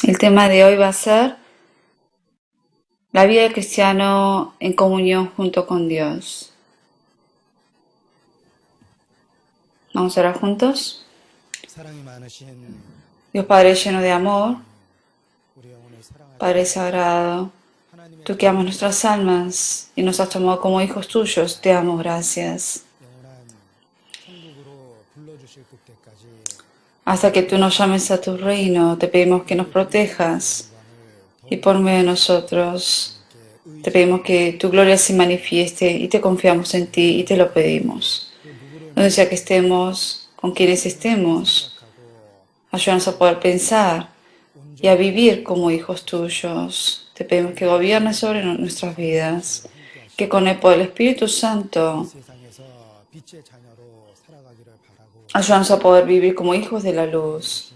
El tema de hoy va a ser la vida del cristiano en comunión junto con Dios. Vamos a orar juntos. Dios Padre lleno de amor, Padre sagrado, tú que amas nuestras almas y nos has tomado como hijos tuyos, te damos gracias. Hasta que tú nos llames a tu reino, te pedimos que nos protejas y por medio de nosotros te pedimos que tu gloria se manifieste y te confiamos en ti y te lo pedimos. Donde sea que estemos, con quienes estemos, ayúdanos a poder pensar y a vivir como hijos tuyos. Te pedimos que gobiernes sobre nuestras vidas, que con el poder del Espíritu Santo ayúdanos a poder vivir como hijos de la luz.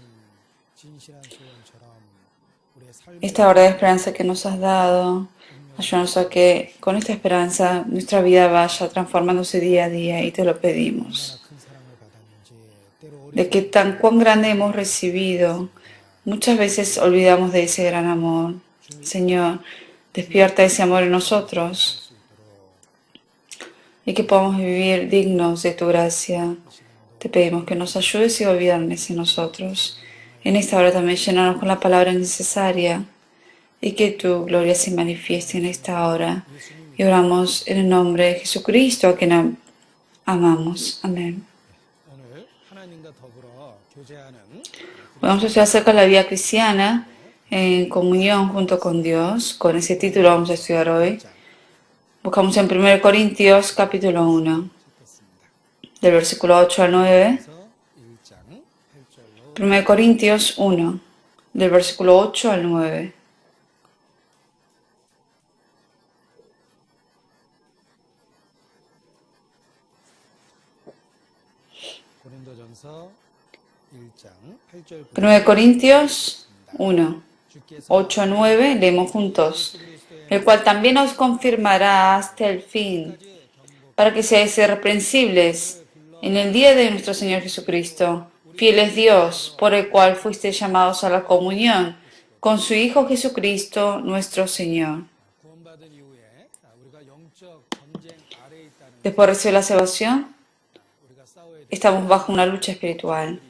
Esta verdadera esperanza que nos has dado, ayúdanos a que con esta esperanza nuestra vida vaya transformándose día a día y te lo pedimos. De que cuán grande hemos recibido, muchas veces olvidamos de ese gran amor. Señor, despierta ese amor en nosotros y que podamos vivir dignos de tu gracia. Te pedimos que nos ayudes y gobiernes en nosotros. En esta hora también llénanos con la palabra necesaria y que tu gloria se manifieste en esta hora. Y oramos en el nombre de Jesucristo, a quien amamos. Amén. Vamos a estudiar acerca de la vida cristiana en comunión junto con Dios. Con ese título vamos a estudiar hoy. Buscamos en 1 Corintios capítulo 1, del versículo 8 al 9. 1 Corintios 1, del versículo 8 al 9. Primero Corintios 1, 8 a 9, leemos juntos. El cual también os confirmará hasta el fin, para que seáis irreprensibles en el día de nuestro Señor Jesucristo. Fiel es Dios, por el cual fuisteis llamados a la comunión con su Hijo Jesucristo, nuestro Señor. Después de recibir la salvación, estamos bajo una lucha espiritual.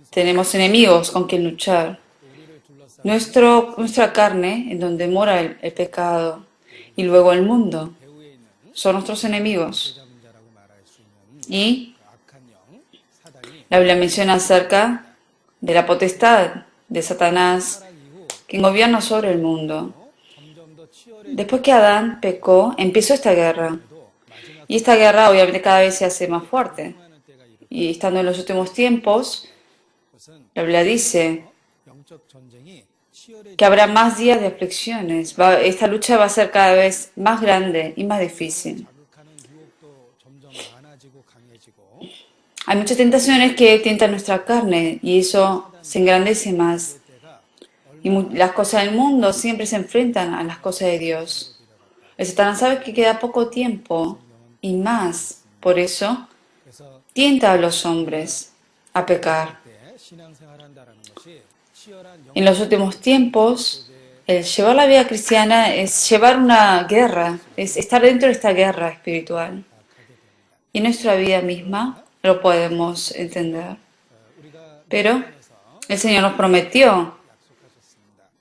Tenemos enemigos con quien luchar. Nuestra carne, en donde mora el pecado, y luego el mundo, son nuestros enemigos. Y la Biblia menciona acerca de la potestad de Satanás, quien gobierna sobre el mundo. Después que Adán pecó, empezó esta guerra. Y esta guerra obviamente cada vez se hace más fuerte. Y estando en los últimos tiempos, la Biblia dice que habrá más días de aflicciones. Esta lucha va a ser cada vez más grande y más difícil. Hay muchas tentaciones que tientan nuestra carne y eso se engrandece más. Y las cosas del mundo siempre se enfrentan a las cosas de Dios. El Satanás sabe que queda poco tiempo y más. Por eso, tienta a los hombres a pecar. En los últimos tiempos, el llevar la vida cristiana es llevar una guerra, es estar dentro de esta guerra espiritual. Y en nuestra vida misma lo podemos entender. Pero el Señor nos prometió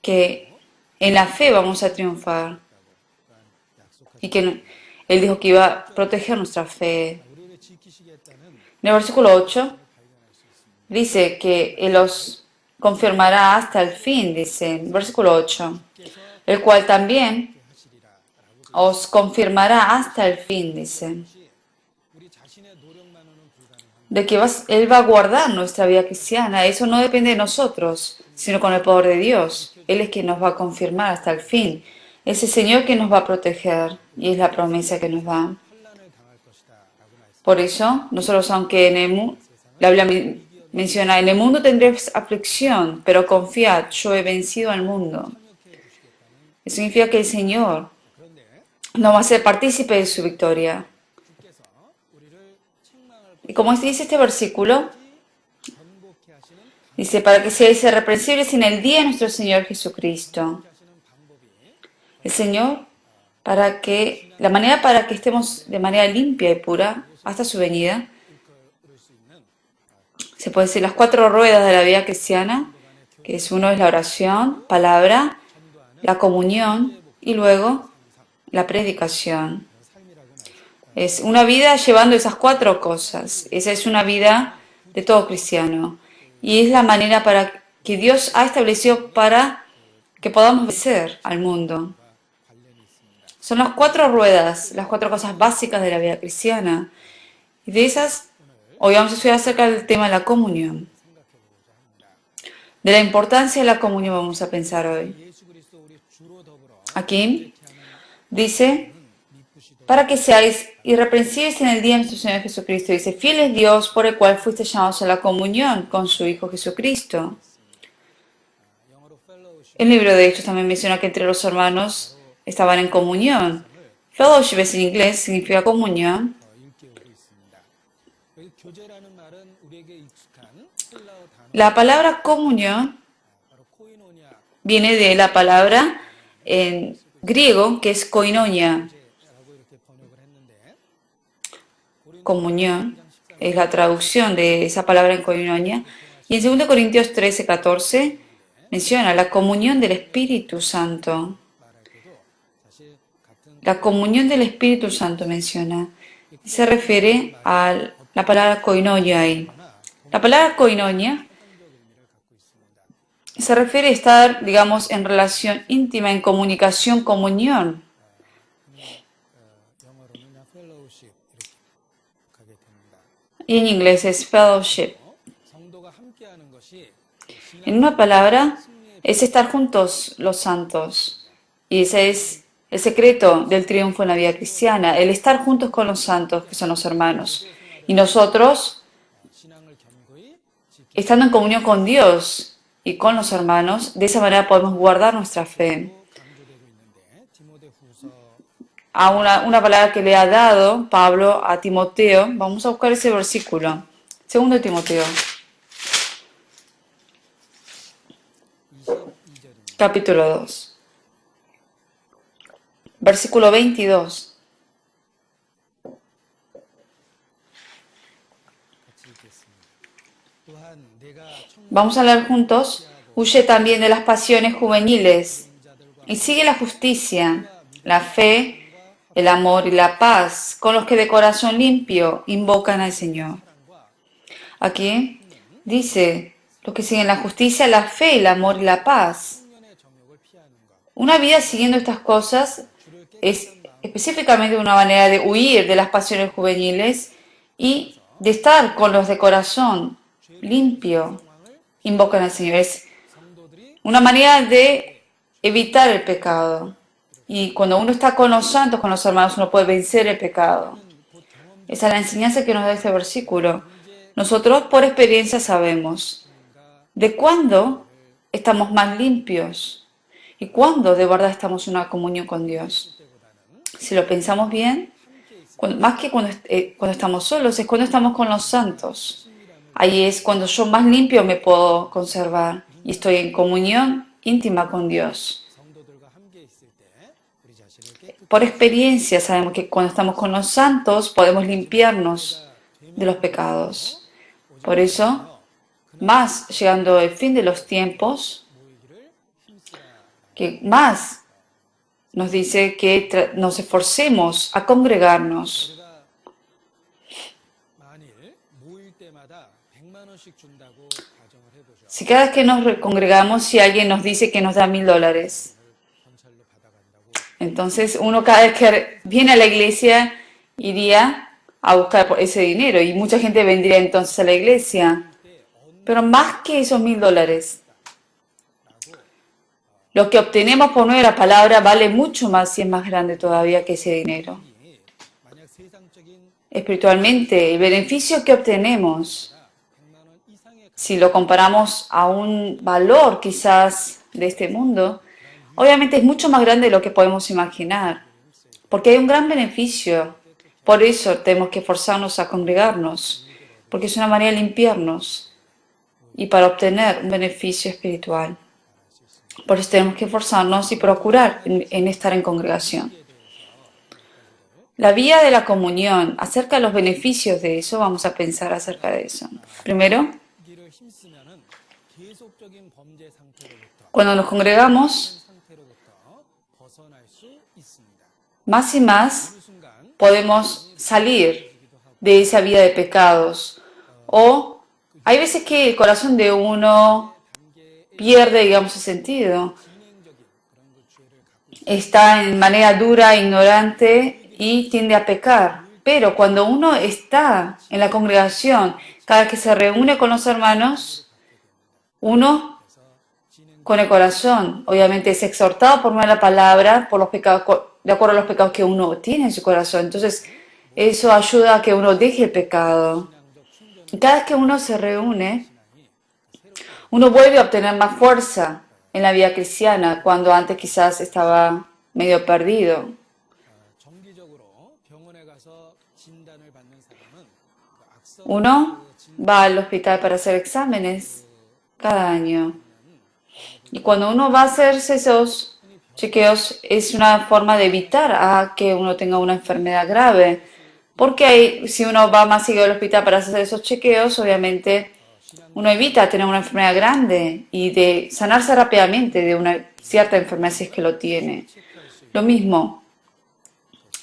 que en la fe vamos a triunfar y que Él dijo que iba a proteger nuestra fe. En el versículo 8 dice que Él los confirmará hasta el fin, dice el versículo 8, el cual también os confirmará hasta el fin, dice. De que Él va a guardar nuestra vida cristiana. Eso no depende de nosotros, sino con el poder de Dios. Él es quien nos va a confirmar hasta el fin. Es el Señor quien nos va a proteger y es la promesa que nos da. Por eso, nosotros, aunque la Biblia menciona, en el mundo tendréis aflicción, pero confiad, yo he vencido al mundo. Eso significa que el Señor nos va a ser partícipe de su victoria. Y como dice este versículo, Dice, para que seáis irreprensibles en el día de nuestro Señor Jesucristo. El Señor, la manera para que estemos de manera limpia y pura hasta su venida, se puede decir las 4 ruedas de la vida cristiana, que uno es la oración, palabra, la comunión y luego la predicación. Es una vida llevando esas 4 cosas. Esa es una vida de todo cristiano. Y es la manera para que Dios ha establecido para que podamos vencer al mundo. Son las 4 ruedas, las 4 cosas básicas de la vida cristiana. Y de esas, hoy vamos a estudiar acerca del tema de la comunión. De la importancia de la comunión vamos a pensar hoy. Aquí dice, para que seáis irreprensibles en el día de nuestro Señor Jesucristo. Dice, fiel es Dios por el cual fuiste llamados a la comunión con su Hijo Jesucristo. El libro de Hechos también menciona que entre los hermanos estaban en comunión. Fellowship en inglés significa comunión. La palabra comunión viene de la palabra en griego que es koinonia. Comunión es la traducción de esa palabra en koinonia. Y en 2 Corintios 13:14 menciona la comunión del Espíritu Santo. La comunión del Espíritu Santo menciona. Se refiere a la palabra koinonia ahí. La palabra koinonia se refiere a estar, digamos, en relación íntima, en comunicación, comunión. Y en inglés es fellowship. En una palabra, es estar juntos los santos. Y ese es el secreto del triunfo en la vida cristiana, el estar juntos con los santos, que son los hermanos. Y nosotros, estando en comunión con Dios y con los hermanos, de esa manera podemos guardar nuestra fe. A una palabra que le ha dado Pablo a Timoteo, vamos a buscar ese versículo. 2 Timoteo, capítulo 2, versículo 22. Vamos a leer juntos. Huye también de las pasiones juveniles y sigue la justicia, la fe, el amor y la paz con los que de corazón limpio invocan al Señor. Aquí dice, los que siguen la justicia, la fe, el amor y la paz. Una vida siguiendo estas cosas es específicamente una manera de huir de las pasiones juveniles y de estar con los de corazón limpio. Invocan al Señor. Es una manera de evitar el pecado. Y cuando uno está con los santos, con los hermanos, uno puede vencer el pecado. Esa es la enseñanza que nos da este versículo. Nosotros por experiencia sabemos de cuándo estamos más limpios y cuándo de verdad estamos en una comunión con Dios. Si lo pensamos bien, más que cuando estamos solos, es cuando estamos con los santos. Ahí es cuando yo más limpio me puedo conservar y estoy en comunión íntima con Dios. Por experiencia sabemos que cuando estamos con los santos podemos limpiarnos de los pecados. Por eso, más llegando el fin de los tiempos, que más nos dice que nos esforcemos a congregarnos. Si cada vez que nos congregamos, si alguien nos dice que nos da $1000, entonces uno cada vez que viene a la iglesia iría a buscar ese dinero y mucha gente vendría entonces a la iglesia. Pero más que esos $1000, lo que obtenemos por medio de la palabra vale mucho más y es más grande todavía que ese dinero. Espiritualmente, el beneficio que obtenemos, si lo comparamos a un valor quizás de este mundo, obviamente es mucho más grande de lo que podemos imaginar, porque hay un gran beneficio. Por eso tenemos que esforzarnos a congregarnos, porque es una manera de limpiarnos y para obtener un beneficio espiritual. Por eso tenemos que esforzarnos y procurar en estar en congregación. La vía de la comunión, acerca de los beneficios de eso, vamos a pensar acerca de eso. Primero, cuando nos congregamos, más y más podemos salir de esa vida de pecados. O hay veces que el corazón de uno pierde, digamos, el sentido. Está en manera dura, ignorante y tiende a pecar. Pero cuando uno está en la congregación, cada vez que se reúne con los hermanos, uno con el corazón, obviamente, es exhortado por medio de la palabra, por los pecados, de acuerdo a los pecados que uno tiene en su corazón. Entonces, eso ayuda a que uno deje el pecado. Y cada vez que uno se reúne, uno vuelve a obtener más fuerza en la vida cristiana, cuando antes quizás estaba medio perdido. Uno va al hospital para hacer exámenes cada año. Y cuando uno va a hacerse esos chequeos, es una forma de evitar a que uno tenga una enfermedad grave. Porque si uno va más seguido al hospital para hacer esos chequeos, obviamente uno evita tener una enfermedad grande y de sanarse rápidamente de una cierta enfermedad si es que lo tiene. Lo mismo,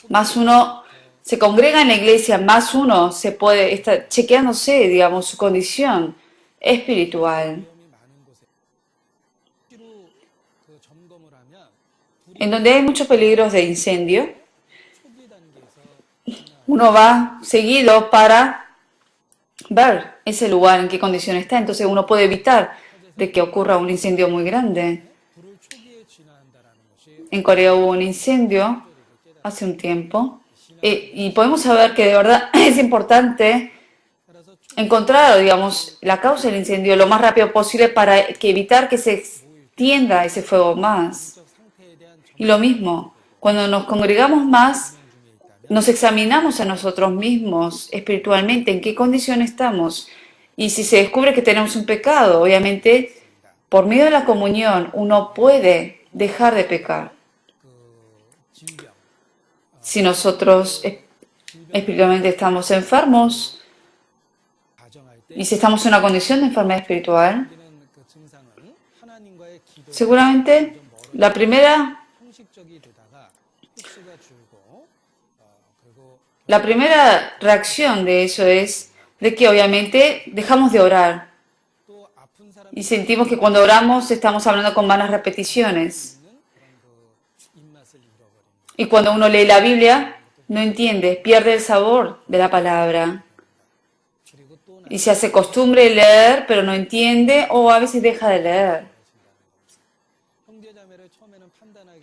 más uno se congrega en la iglesia, más uno se puede estar chequeándose, digamos, su condición espiritual. En donde hay muchos peligros de incendio, uno va seguido para ver ese lugar en qué condición está, entonces uno puede evitar de que ocurra un incendio muy grande. En Corea hubo un incendio hace un tiempo y podemos saber que de verdad es importante encontrar, digamos, la causa del incendio lo más rápido posible para evitar que se extienda ese fuego más. Y lo mismo, cuando nos congregamos más, nos examinamos a nosotros mismos espiritualmente, en qué condición estamos. Y si se descubre que tenemos un pecado, obviamente, por medio de la comunión, uno puede dejar de pecar. Si nosotros espiritualmente estamos enfermos y si estamos en una condición de enfermedad espiritual, seguramente la primera reacción de eso es de que obviamente dejamos de orar y sentimos que cuando oramos estamos hablando con vanas repeticiones. Y cuando uno lee la Biblia, no entiende, pierde el sabor de la palabra. Y se hace costumbre leer, pero no entiende o a veces deja de leer.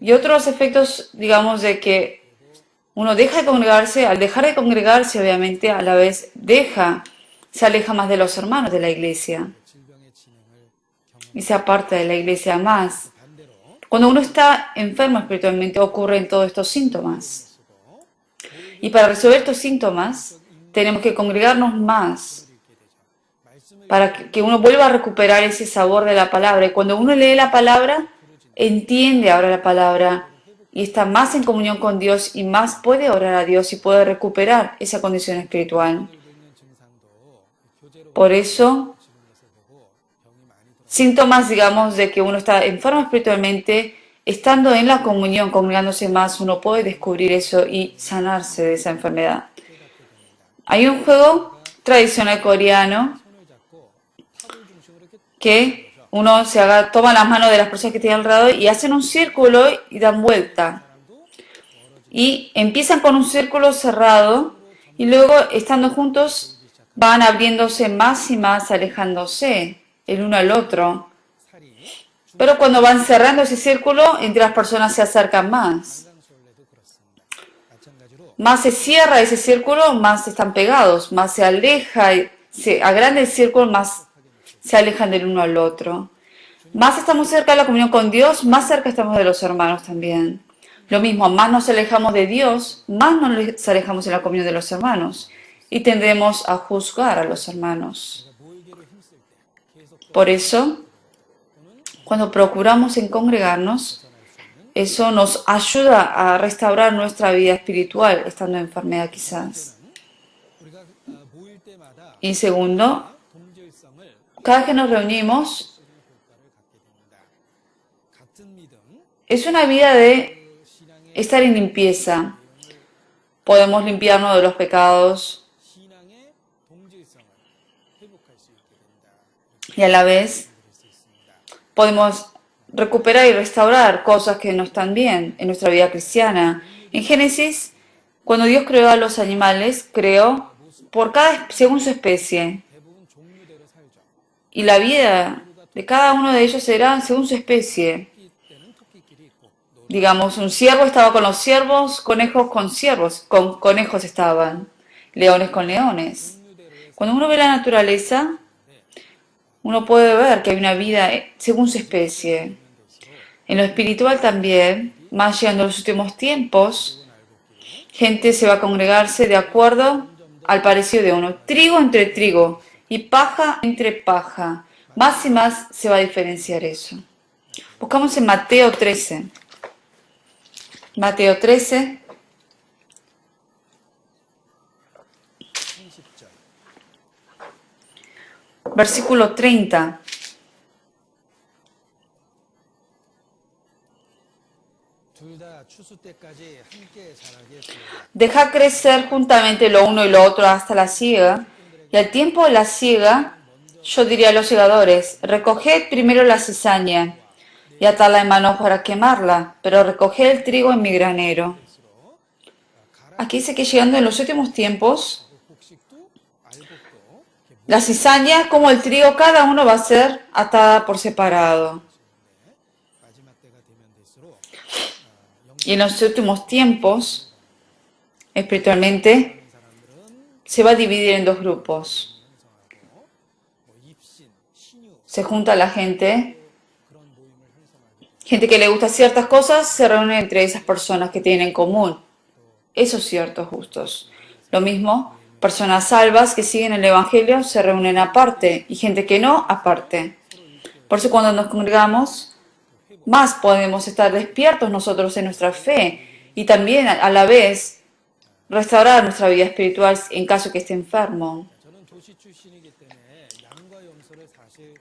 Y otros efectos, digamos, de que uno deja de congregarse, al dejar de congregarse, obviamente, a la vez se aleja más de los hermanos de la iglesia. Y se aparta de la iglesia más. Cuando uno está enfermo espiritualmente, ocurren todos estos síntomas. Y para resolver estos síntomas, tenemos que congregarnos más, para que uno vuelva a recuperar ese sabor de la palabra. Y cuando uno lee la palabra, entiende ahora la palabra y está más en comunión con Dios y más puede orar a Dios y puede recuperar esa condición espiritual. Por eso, síntomas, digamos, de que uno está enfermo espiritualmente, estando en la comunión, congregándose más, uno puede descubrir eso y sanarse de esa enfermedad. Hay un juego tradicional coreano que uno toma las manos de las personas que tienen alrededor y hacen un círculo y dan vuelta. Y empiezan con un círculo cerrado y luego, estando juntos, van abriéndose más y más, alejándose el uno al otro. Pero cuando van cerrando ese círculo, entre las personas se acercan más. Más se cierra ese círculo, más están pegados, más se aleja, se agranda el círculo, más se alejan del uno al otro. Más estamos cerca de la comunión con Dios, más cerca estamos de los hermanos también. Lo mismo, más nos alejamos de Dios, más nos alejamos de la comunión de los hermanos y tendemos a juzgar a los hermanos. Por eso, cuando procuramos en congregarnos, eso nos ayuda a restaurar nuestra vida espiritual, estando en enfermedad quizás. Y segundo, cada vez que nos reunimos, es una vida de estar en limpieza. Podemos limpiarnos de los pecados y a la vez podemos recuperar y restaurar cosas que no están bien en nuestra vida cristiana. En Génesis, cuando Dios creó a los animales, creó según su especie. Y la vida de cada uno de ellos era según su especie. Digamos, un ciervo estaba con los ciervos, conejos con ciervos, con conejos estaban, leones con leones. Cuando uno ve la naturaleza, uno puede ver que hay una vida según su especie. En lo espiritual también, más llegando a los últimos tiempos, gente se va a congregarse de acuerdo al parecido de uno. Trigo entre trigo y paja entre paja. Más y más se va a diferenciar eso. Buscamos en Mateo 13. Mateo 13. Versículo 30. Deja crecer juntamente lo uno y lo otro hasta la siega, y al tiempo de la siega, yo diría a los segadores, recoged primero la cizaña y atadla en manos para quemarla, pero recoged el trigo en mi granero. Aquí dice que llegando en los últimos tiempos, la cizaña como el trigo, cada uno va a ser atada por separado. Y en los últimos tiempos, espiritualmente, se va a dividir en dos grupos. Se junta la gente que le gusta ciertas cosas, se reúne entre esas personas que tienen en común esos ciertos gustos. Lo mismo, personas salvas que siguen el Evangelio se reúnen aparte y gente que no, aparte. Por eso cuando nos congregamos, más podemos estar despiertos nosotros en nuestra fe y también a la vez restaurar nuestra vida espiritual en caso que esté enfermo.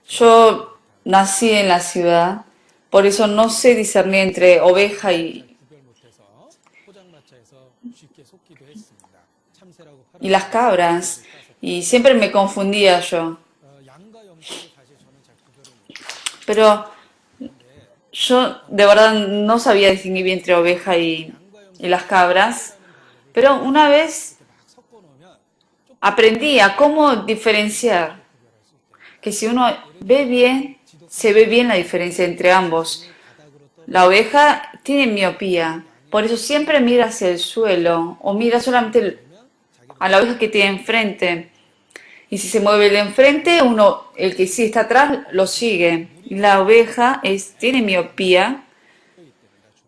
Yo nací en la ciudad, por eso no sé discernir entre oveja y las cabras, y siempre me confundía yo. Pero yo de verdad no sabía distinguir bien entre oveja y las cabras, pero una vez aprendí a cómo diferenciar, que si uno ve bien, se ve bien la diferencia entre ambos. La oveja tiene miopía, por eso siempre mira hacia el suelo o mira solamente a la oveja que tiene enfrente. Y si se mueve el de enfrente, el que sí está atrás, lo sigue. La oveja tiene miopía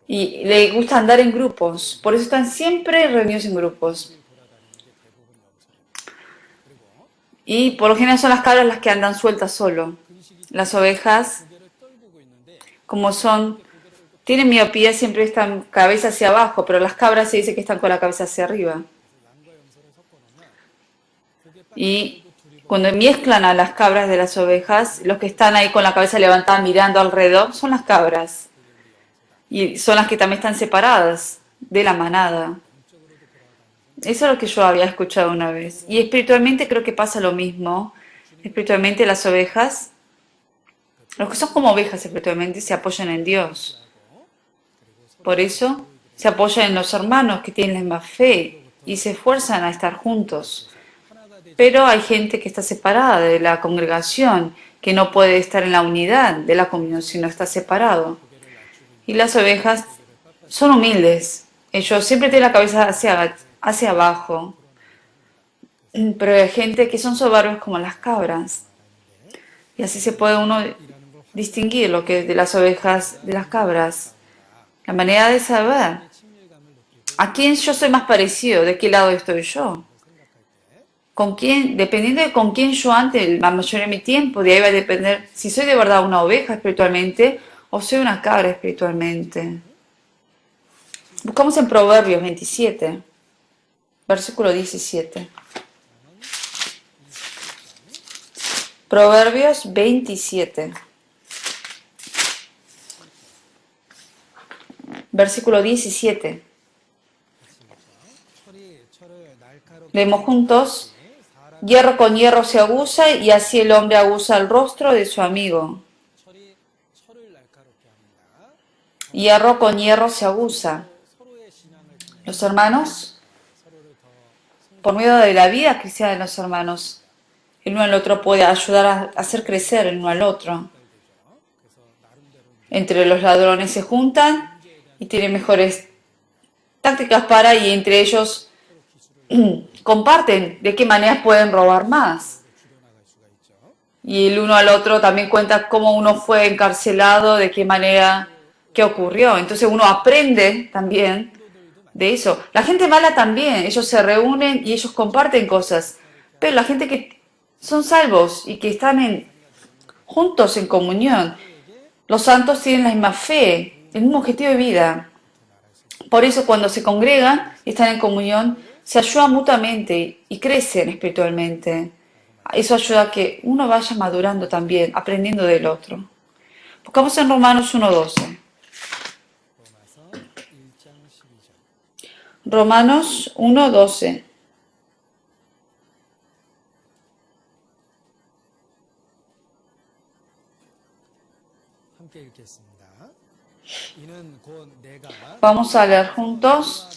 y le gusta andar en grupos. Por eso están siempre reunidos en grupos. Y por lo general son las cabras las que andan sueltas solo. Las ovejas, como tienen miopía, siempre están cabeza hacia abajo, pero las cabras se dice que están con la cabeza hacia arriba. Y cuando mezclan a las cabras de las ovejas, los que están ahí con la cabeza levantada mirando alrededor son las cabras. Y son las que también están separadas de la manada. Eso es lo que yo había escuchado una vez. Y espiritualmente creo que pasa lo mismo. Espiritualmente las ovejas, los que son como ovejas espiritualmente, se apoyan en Dios. Por eso se apoyan en los hermanos que tienen la misma fe y se esfuerzan a estar juntos. Pero hay gente que está separada de la congregación, que no puede estar en la unidad de la comunión, sino está separado. Y las ovejas son humildes. Ellos siempre tienen la cabeza hacia abajo. Pero hay gente que son soberbios como las cabras. Y así se puede uno distinguir lo que es de las ovejas de las cabras. La manera de saber a quién yo soy más parecido, de qué lado estoy yo. con quién, dependiendo de con quién yo ande la mayoría de mi tiempo, de ahí va a depender si soy de verdad una oveja espiritualmente o soy una cabra espiritualmente. Buscamos en Proverbios 27, versículo 17. Proverbios 27, versículo 17. Leemos juntos. Hierro con hierro se aguza y así el hombre aguza el rostro de su amigo. Hierro con hierro se aguza. Los hermanos, por medio de la vida cristiana de los hermanos, el uno al otro puede ayudar a hacer crecer el uno al otro. Entre los ladrones se juntan y tienen mejores tácticas para, y entre ellos comparten de qué manera pueden robar más. Y el uno al otro también cuenta cómo uno fue encarcelado, de qué manera, qué ocurrió. Entonces uno aprende también de eso. La gente mala también, ellos se reúnen y ellos comparten cosas. Pero la gente que son salvos y que están juntos en comunión, los santos tienen la misma fe, el mismo objetivo de vida. Por eso cuando se congregan y están en comunión, se ayudan mutuamente y crecen espiritualmente. Eso ayuda a que uno vaya madurando también, aprendiendo del otro. Buscamos en Romanos 1:12. Romanos 1:12. Vamos a leer juntos.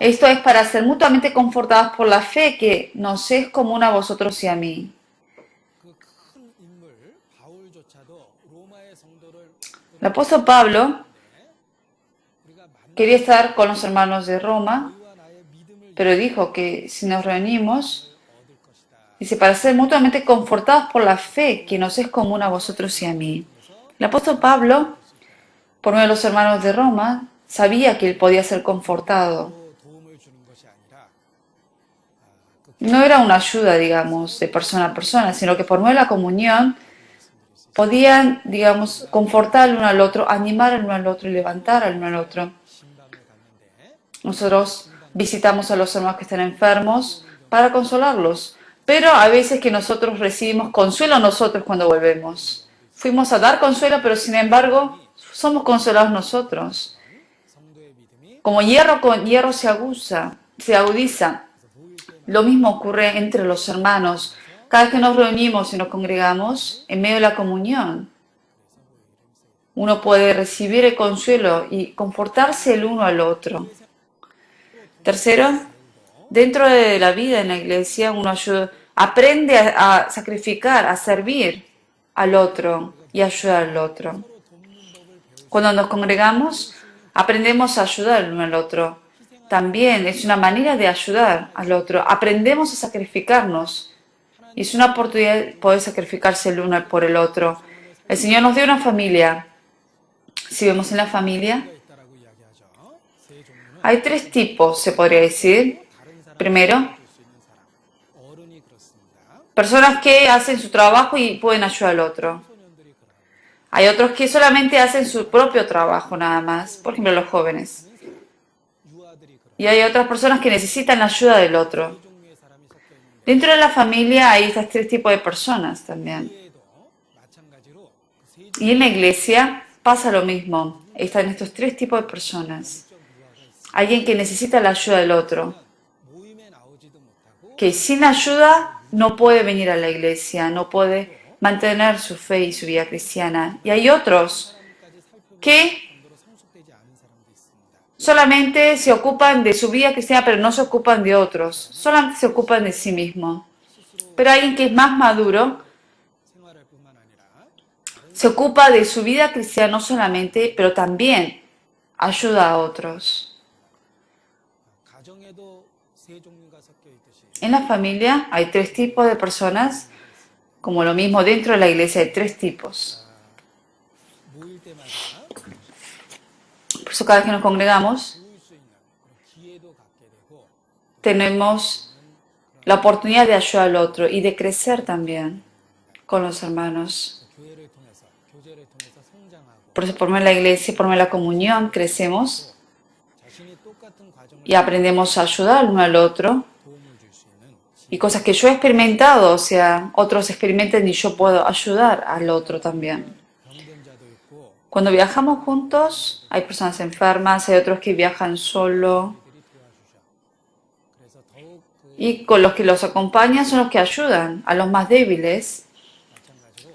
Esto es para ser mutuamente confortados por la fe que nos es común a vosotros y a mí. El apóstol Pablo quería estar con los hermanos de Roma, pero dijo que si nos reunimos, dice, para ser mutuamente confortados por la fe que nos es común a vosotros y a mí. El apóstol Pablo, por medio de los hermanos de Roma, sabía que él podía ser confortado. No era una ayuda, digamos, de persona a persona, sino que por medio de la comunión podían, digamos, confortar el uno al otro, animar el uno al otro y levantar al uno al otro. Nosotros visitamos a los hermanos que están enfermos para consolarlos, pero a veces que nosotros recibimos consuelo nosotros cuando volvemos. Fuimos a dar consuelo, pero sin embargo somos consolados nosotros. Como hierro con hierro se agudiza. Lo mismo ocurre entre los hermanos. Cada vez que nos reunimos y nos congregamos, en medio de la comunión, uno puede recibir el consuelo y confortarse el uno al otro. Tercero, dentro de la vida en la iglesia, uno aprende a sacrificar, a servir al otro y ayudar al otro. Cuando nos congregamos, aprendemos a ayudar el uno al otro. También es una manera de ayudar al otro. Aprendemos a sacrificarnos. Y es una oportunidad de poder sacrificarse el uno por el otro. El Señor nos dio una familia. Si vemos en la familia, hay tres tipos, se podría decir. Primero, personas que hacen su trabajo y pueden ayudar al otro. Hay otros que solamente hacen su propio trabajo nada más. Por ejemplo, los jóvenes. Y hay otras personas que necesitan la ayuda del otro. Dentro de la familia hay estos tres tipos de personas también. Y en la iglesia pasa lo mismo. Están estos tres tipos de personas. Alguien que necesita la ayuda del otro, que sin ayuda no puede venir a la iglesia, no puede mantener su fe y su vida cristiana. Y hay otros que solamente se ocupan de su vida cristiana, pero no se ocupan de otros. Solamente se ocupan de sí mismo. Pero alguien que es más maduro se ocupa de su vida cristiana no solamente, pero también ayuda a otros. En la familia hay tres tipos de personas, como lo mismo dentro de la iglesia hay tres tipos. Por eso cada vez que nos congregamos, tenemos la oportunidad de ayudar al otro y de crecer también con los hermanos. Por eso, por medio de la iglesia, por medio de la comunión, crecemos y aprendemos a ayudar el uno al otro. Y cosas que yo he experimentado, o sea, otros experimenten y yo puedo ayudar al otro también. Cuando viajamos juntos, hay personas enfermas, hay otros que viajan solo. Y con los que los acompañan son los que ayudan a los más débiles.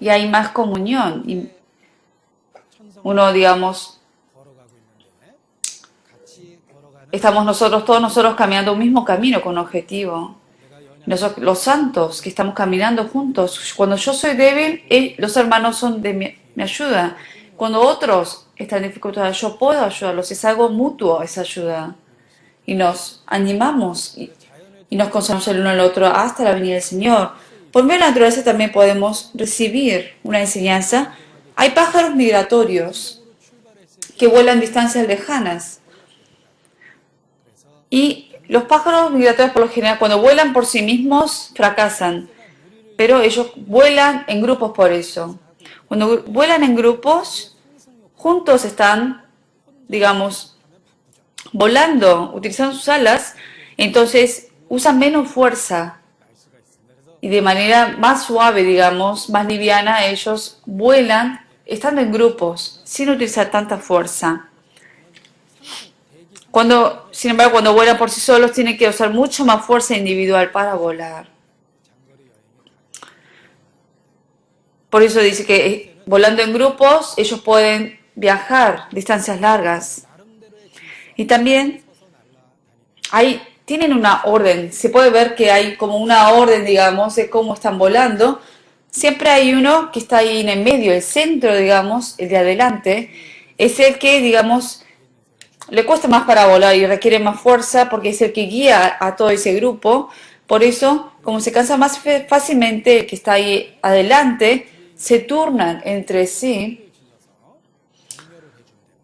Y hay más comunión. Y uno, digamos, estamos nosotros, todos nosotros caminando un mismo camino con un objetivo. Nosotros, los santos que estamos caminando juntos. Cuando yo soy débil, los hermanos son de mi ayuda. Cuando otros están en dificultades, yo puedo ayudarlos. Es algo mutuo esa ayuda. Y nos animamos y nos consolamos el uno al otro hasta la venida del Señor. Por medio de la naturaleza también podemos recibir una enseñanza. Hay pájaros migratorios que vuelan distancias lejanas. Y los pájaros migratorios, por lo general, cuando vuelan por sí mismos, fracasan. Pero ellos vuelan en grupos por eso. Cuando vuelan en grupos, juntos están, digamos, volando, utilizando sus alas, entonces usan menos fuerza. Y de manera más suave, digamos, más liviana, ellos vuelan estando en grupos, sin utilizar tanta fuerza. Sin embargo, cuando vuelan por sí solos, tienen que usar mucho más fuerza individual para volar. Por eso dice que volando en grupos, ellos pueden viajar distancias largas. Y también tienen una orden. Se puede ver que hay como una orden, digamos, de cómo están volando. Siempre hay uno que está ahí en el medio, el centro, digamos, el de adelante. Es el que, digamos, le cuesta más para volar y requiere más fuerza porque es el que guía a todo ese grupo. Por eso, como se cansa más fácilmente el que está ahí adelante, se turnan entre sí.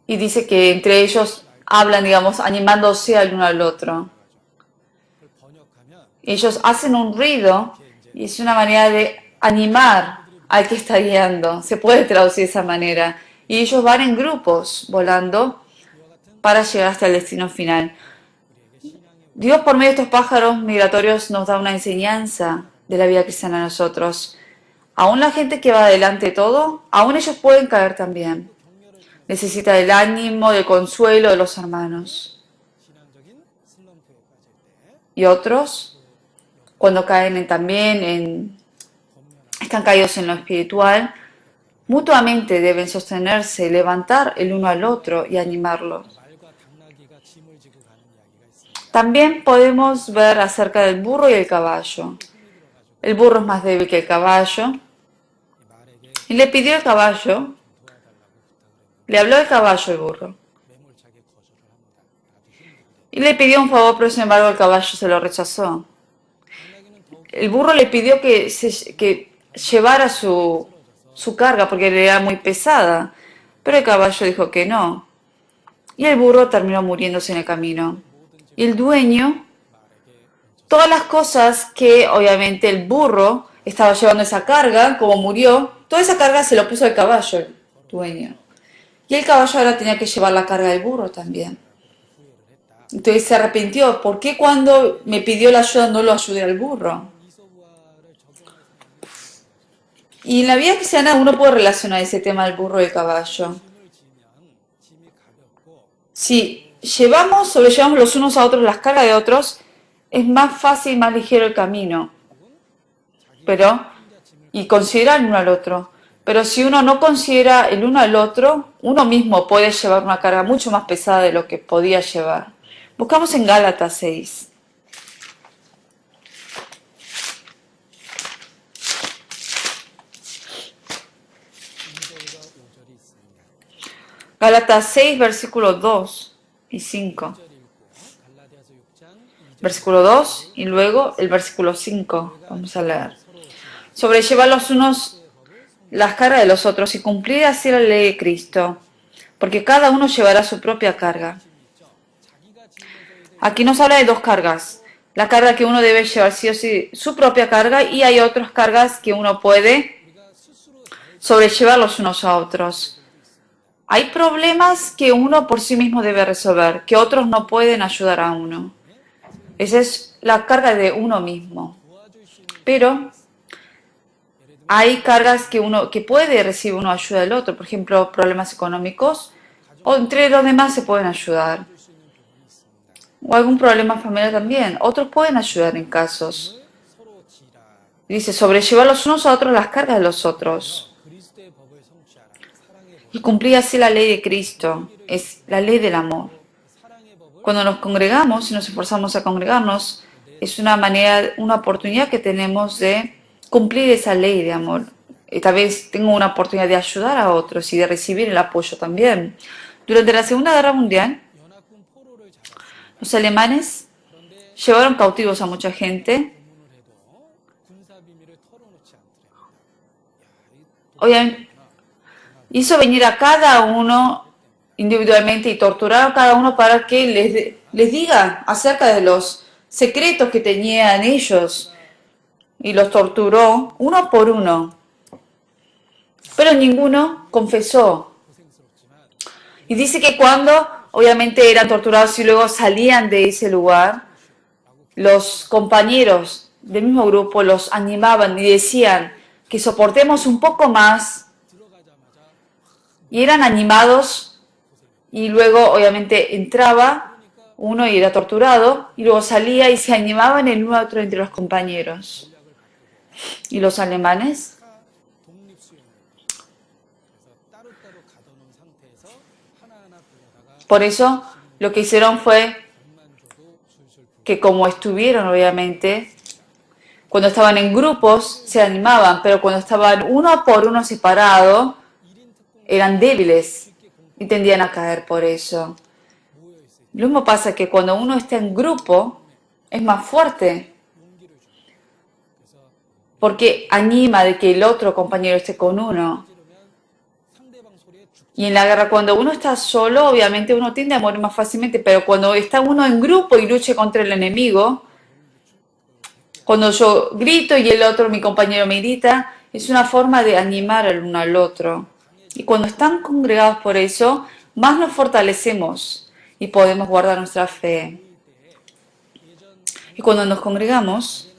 Y dice que entre ellos hablan, digamos, animándose al uno al otro. Ellos hacen un ruido y es una manera de animar al que está guiando. Se puede traducir de esa manera. Y ellos van en grupos volando para llegar hasta el destino final. Dios, por medio de estos pájaros migratorios, nos da una enseñanza de la vida cristiana a nosotros. Aún la gente que va adelante de todo, aún ellos pueden caer también. Necesita del ánimo, del consuelo de los hermanos. Y otros, cuando caen están caídos en lo espiritual, mutuamente deben sostenerse, levantar el uno al otro y animarlos. También podemos ver acerca del burro y el caballo. El burro es más débil que el caballo. Y le pidió el caballo, le habló el caballo al burro. Y le pidió un favor, pero sin embargo el caballo se lo rechazó. El burro le pidió que llevara su carga porque era muy pesada, pero el caballo dijo que no. Y el burro terminó muriéndose en el camino. Y el dueño, todas las cosas que obviamente el burro estaba llevando esa carga, como murió, toda esa carga se lo puso el caballo, el dueño. Y el caballo ahora tenía que llevar la carga del burro también. Entonces se arrepintió. ¿Por qué cuando me pidió la ayuda no lo ayudé al burro? Y en la vida cristiana uno puede relacionar ese tema del burro y el caballo. Si sobrellevamos los unos a otros las cargas de otros, es más fácil y más ligero el camino. Y considerar el uno al otro. Pero si uno no considera el uno al otro, uno mismo puede llevar una carga mucho más pesada de lo que podía llevar. Buscamos en Gálatas 6. Gálatas 6, versículos 2 y 5. Versículo 2 y luego el versículo 5. Vamos a leer. Sobrellevar los unos las cargas de los otros y cumplir así la ley de Cristo, porque cada uno llevará su propia carga. Aquí nos habla de dos cargas, la carga que uno debe llevar sí o sí, su propia carga, y hay otras cargas que uno puede sobrellevar los unos a otros. Hay problemas que uno por sí mismo debe resolver, que otros no pueden ayudar a uno. Esa es la carga de uno mismo. Pero hay cargas que puede recibir uno ayuda del otro. Por ejemplo, problemas económicos. O entre los demás se pueden ayudar. O algún problema familiar también. Otros pueden ayudar en casos. Dice, sobrellevar los unos a otros las cargas de los otros. Y cumplir así la ley de Cristo. Es la ley del amor. Cuando nos congregamos y nos esforzamos a congregarnos, es una manera, una oportunidad que tenemos de cumplir esa ley de amor. Y tal vez tengo una oportunidad de ayudar a otros y de recibir el apoyo también. Durante la Segunda Guerra Mundial, los alemanes llevaron cautivos a mucha gente. Obviamente, hizo venir a cada uno individualmente y torturar a cada uno para que les diga acerca de los secretos que tenían ellos. Y los torturó uno por uno. Pero ninguno confesó. Y dice que cuando obviamente eran torturados y luego salían de ese lugar, los compañeros del mismo grupo los animaban y decían que soportemos un poco más. Y eran animados y luego obviamente entraba uno y era torturado y luego salía y se animaban el uno a otro entre los compañeros. Y los alemanes por eso lo que hicieron fue que como estuvieron obviamente, cuando estaban en grupos se animaban, pero cuando estaban uno por uno separados, eran débiles y tendían a caer por eso. Lo mismo pasa que cuando uno está en grupo, es más fuerte, porque anima de que el otro compañero esté con uno. Y en la guerra, cuando uno está solo, obviamente uno tiende a morir más fácilmente, pero cuando está uno en grupo y lucha contra el enemigo, cuando yo grito y el otro, mi compañero, me grita, es una forma de animar el uno al otro. Y cuando están congregados por eso, más nos fortalecemos y podemos guardar nuestra fe. Y cuando nos congregamos,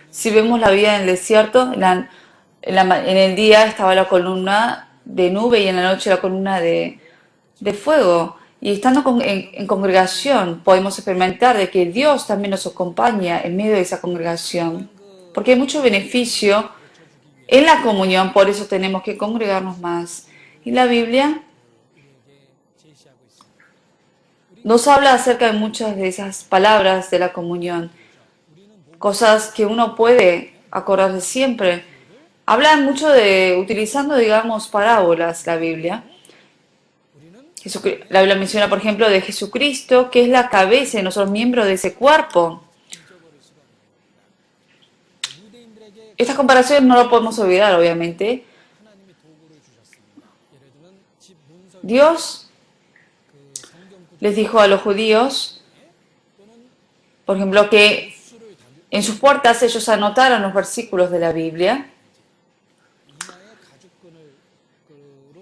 si vemos la vida en el desierto, en el día estaba la columna de nube y en la noche la columna de fuego. Y estando en congregación podemos experimentar de que Dios también nos acompaña en medio de esa congregación. Porque hay mucho beneficio en la comunión, por eso tenemos que congregarnos más. Y la Biblia nos habla acerca de muchas de esas palabras de la comunión. Cosas que uno puede acordarse siempre. Habla mucho de, utilizando, digamos, parábolas la Biblia. La Biblia menciona, por ejemplo, de Jesucristo, que es la cabeza y nosotros miembros de ese cuerpo. Estas comparaciones no lo podemos olvidar, obviamente. Dios les dijo a los judíos, por ejemplo, que en sus puertas ellos anotaran los versículos de la Biblia,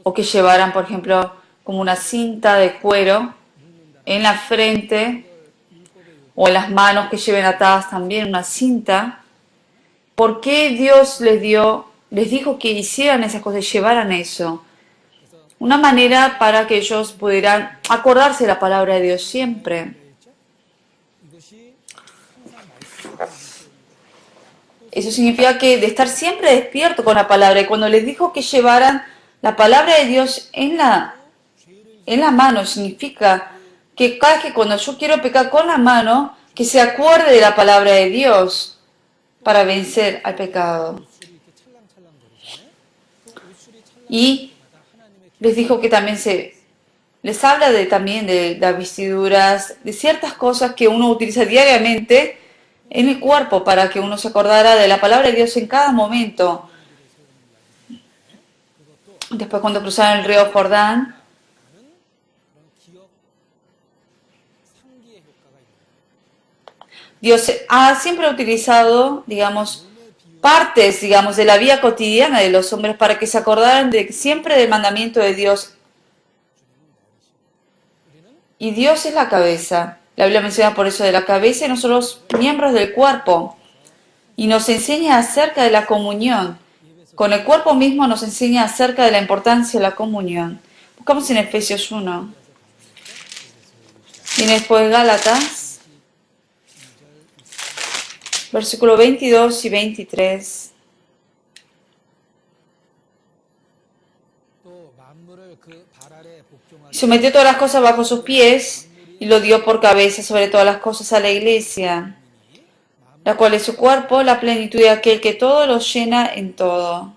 o que llevaran, por ejemplo, como una cinta de cuero en la frente o en las manos, que lleven atadas también una cinta. ¿Por qué Dios les dijo que hicieran esas cosas, llevaran eso? Una manera para que ellos pudieran acordarse de la palabra de Dios siempre. Eso significa que de estar siempre despierto con la palabra. Y cuando les dijo que llevaran la palabra de Dios en la mano, significa que cada vez que cuando yo quiero pecar con la mano, que se acuerde de la palabra de Dios para vencer al pecado. Y les dijo que también les habla también de las vestiduras, de ciertas cosas que uno utiliza diariamente en el cuerpo para que uno se acordara de la palabra de Dios en cada momento. Después, cuando cruzaron el río Jordán, Dios ha siempre utilizado, digamos, partes, digamos, de la vida cotidiana de los hombres para que se acordaran siempre del mandamiento de Dios. Y Dios es la cabeza. La Biblia menciona por eso de la cabeza y nosotros miembros del cuerpo. Y nos enseña acerca de la comunión. Con el cuerpo mismo nos enseña acerca de la importancia de la comunión. Buscamos en Efesios 1. Viene después Gálatas, versículos 22 y 23. Sometió todas las cosas bajo sus pies y lo dio por cabeza sobre todas las cosas a la iglesia, la cual es su cuerpo, la plenitud de aquel que todo lo llena en todo.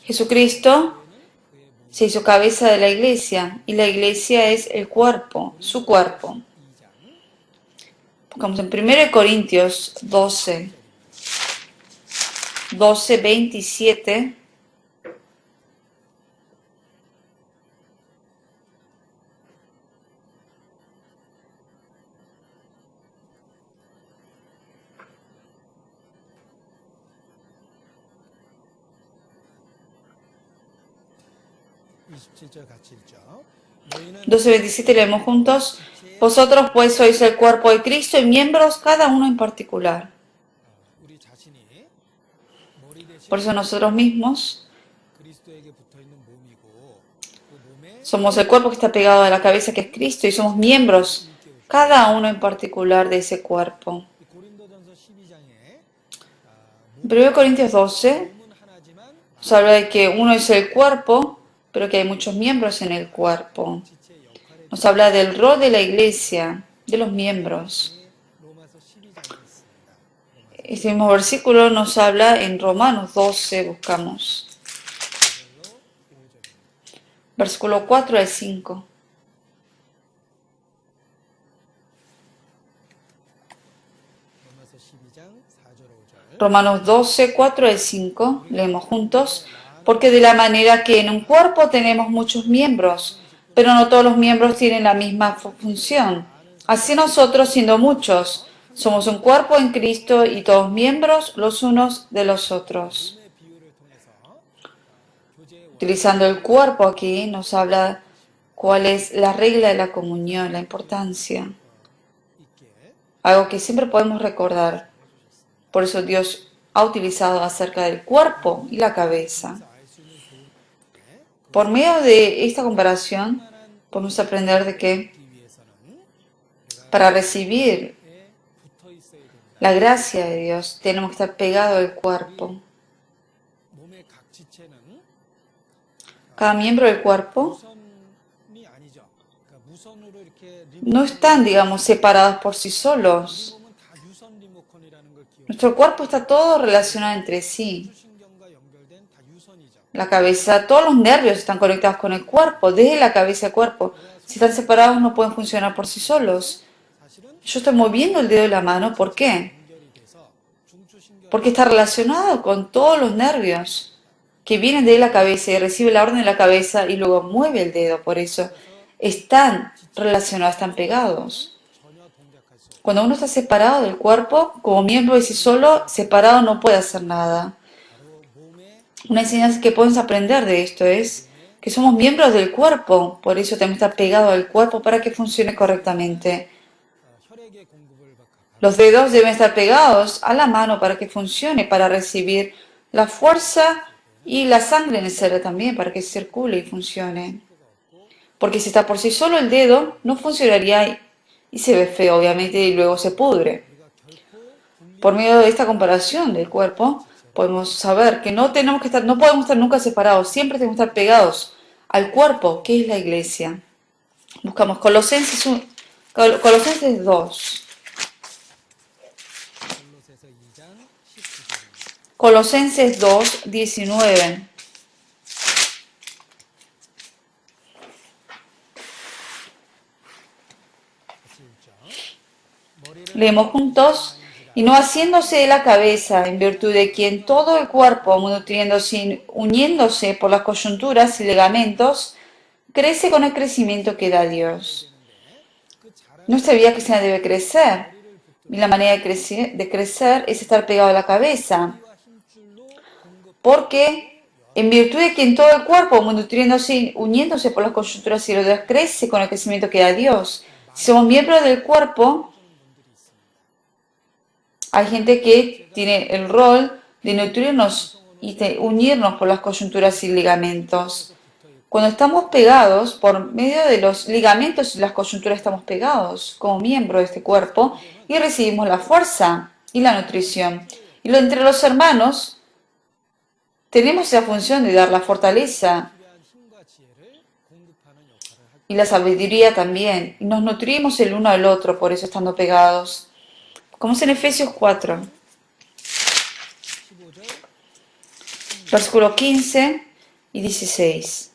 Jesucristo se hizo cabeza de la iglesia y la iglesia es el cuerpo, su cuerpo. Buscamos en 1 Corintios 12, 27. (12, 27) leemos juntos. Vosotros pues sois el cuerpo de Cristo y miembros cada uno en particular. Por eso nosotros mismos somos el cuerpo que está pegado a la cabeza que es Cristo y somos miembros cada uno en particular de ese cuerpo. En 1 Corintios 12 nos habla de que uno es el cuerpo, pero que hay muchos miembros en el cuerpo. Nos habla del rol de la iglesia, de los miembros. Este mismo versículo nos habla en Romanos 12, buscamos. Versículo 4 al 5. Romanos 12, 4 al 5, leemos juntos. Porque de la manera que en un cuerpo tenemos muchos miembros, pero no todos los miembros tienen la misma función. Así nosotros, siendo muchos, somos un cuerpo en Cristo y todos miembros los unos de los otros. Utilizando el cuerpo aquí nos habla cuál es la regla de la comunión, la importancia. Algo que siempre podemos recordar. Por eso Dios ha utilizado acerca del cuerpo y la cabeza. Por medio de esta comparación, podemos aprender de que para recibir la gracia de Dios tenemos que estar pegados al cuerpo. Cada miembro del cuerpo no están, digamos, separados por sí solos. Nuestro cuerpo está todo relacionado entre sí. La cabeza, todos los nervios están conectados con el cuerpo, desde la cabeza al cuerpo. Si están separados no pueden funcionar por sí solos. Yo estoy moviendo el dedo de la mano, ¿por qué? Porque está relacionado con todos los nervios que vienen de la cabeza y recibe la orden de la cabeza y luego mueve el dedo. Por eso están relacionados, están pegados. Cuando uno está separado del cuerpo, como miembro de sí solo, separado no puede hacer nada. Una enseñanza que podemos aprender de esto es que somos miembros del cuerpo, por eso tenemos que estar pegados al cuerpo para que funcione correctamente. Los dedos deben estar pegados a la mano para que funcione, para recibir la fuerza y la sangre necesaria también para que circule y funcione. Porque si está por sí solo el dedo, no funcionaría y se ve feo, obviamente, y luego se pudre. Por medio de esta comparación del cuerpo, podemos saber que no podemos estar nunca separados, siempre tenemos que estar pegados al cuerpo, que es la iglesia. Buscamos Colosenses 2. Colosenses 2, 19. Leemos juntos. Y no haciéndose de la cabeza, en virtud de quien todo el cuerpo, uniéndose por las coyunturas y ligamentos, crece con el crecimiento que da Dios. Nuestra vida cristiana debe crecer. Y la manera de crecer es estar pegado a la cabeza. Porque en virtud de que en todo el cuerpo, nutriéndose, uniéndose por las coyunturas y los crece con el crecimiento que da Dios. Si somos miembros del cuerpo, hay gente que tiene el rol de nutrirnos y de unirnos por las coyunturas y ligamentos. Cuando estamos pegados, por medio de los ligamentos y las coyunturas estamos pegados como miembro de este cuerpo y recibimos la fuerza y la nutrición. Y entre los hermanos tenemos esa función de dar la fortaleza y la sabiduría también. Y nos nutrimos el uno al otro, por eso estando pegados. Como es en Efesios 4, versículos 15 y 16.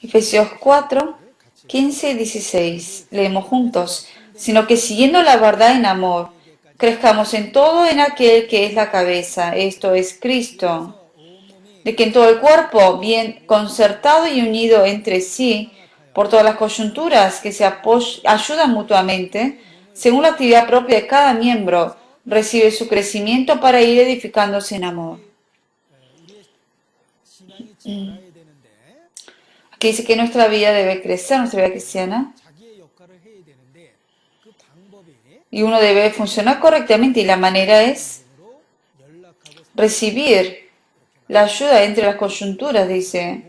Efesios 4, 15 y 16. Leemos juntos. Sino que siguiendo la verdad en amor, crezcamos en todo en aquel que es la cabeza, esto es Cristo. De que en todo el cuerpo, bien concertado y unido entre sí, por todas las coyunturas que se ayudan mutuamente, según la actividad propia de cada miembro, recibe su crecimiento para ir edificándose en amor. Aquí dice que nuestra vida debe crecer, nuestra vida cristiana, y uno debe funcionar correctamente, y la manera es recibir la ayuda entre las coyunturas, dice.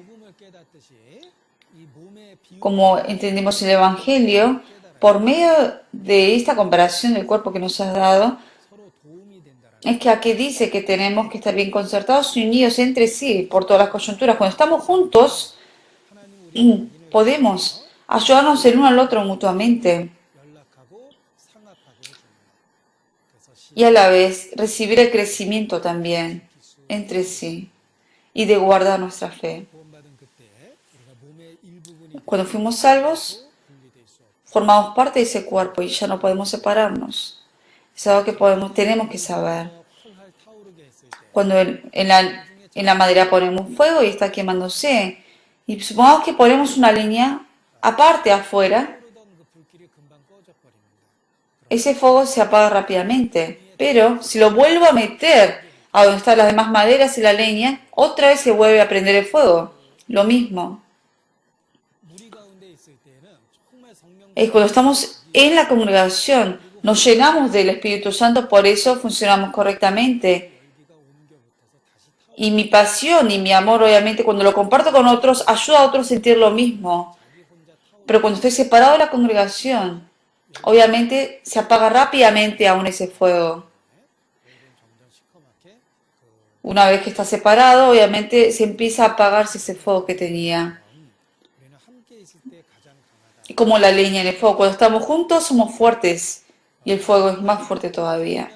Como entendimos el Evangelio, por medio de esta comparación del cuerpo que nos has dado, es que aquí dice que tenemos que estar bien concertados y unidos entre sí por todas las coyunturas. Cuando estamos juntos, podemos ayudarnos el uno al otro mutuamente y a la vez recibir el crecimiento también entre sí y de guardar nuestra fe. Cuando fuimos salvos, formamos parte de ese cuerpo y ya no podemos separarnos. Es algo que tenemos que saber. Cuando en la madera ponemos fuego y está quemándose, y supongamos que ponemos una leña aparte afuera, ese fuego se apaga rápidamente. Pero si lo vuelvo a meter a donde están las demás maderas y la leña, otra vez se vuelve a prender el fuego. Lo mismo. Es cuando estamos en la congregación, nos llenamos del Espíritu Santo, por eso funcionamos correctamente. Y mi pasión y mi amor, obviamente, cuando lo comparto con otros, ayuda a otros a sentir lo mismo. Pero cuando estoy separado de la congregación, obviamente se apaga rápidamente aún ese fuego. Una vez que está separado, obviamente se empieza a apagarse ese fuego que tenía. Y como la leña en el fuego, cuando estamos juntos somos fuertes y el fuego es más fuerte todavía.